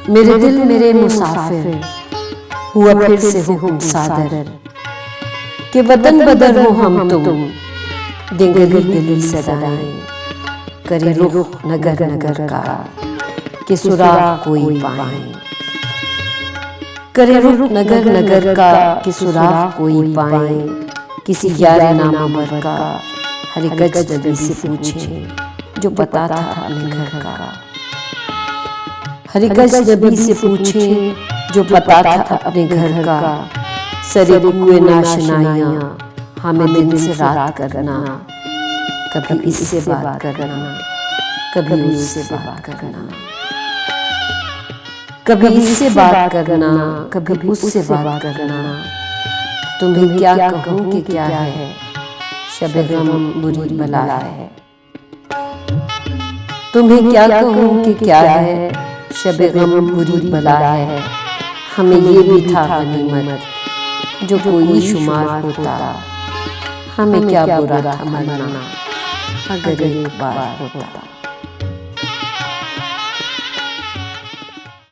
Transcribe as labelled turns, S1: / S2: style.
S1: मेरे दिल मेरे मुसाफिर हुआ फिर से हुक्म सादर कि वतन बदर हो हम तुम दें गली गली सदाएं करे रुख नगर नगर का कि सुराग कोई पाए करे रुख नगर नगर का कि सुराग कोई पाए किसी यार नामवर का हर एक अजनबी से पूछे जो पता था अपने घर का हर एक अजनबी से पूछे जो पता था अपने घर का सरे कुए नाशनाइयाँ हमें दिन से रात करना कभी इससे बात करना कभी उससे बात करना कभी इससे बात करना कभी उससे बात करना तुम्हें क्या कहूँ कि क्या है शब गम बुरी बला है तुम्हें क्या कहूँ कि क्या है शब गम बुरी बला है हमें ये भी था गनीमत जो कोई शुमार होता हमें क्या बुरा था मरना अगर एक बार होता।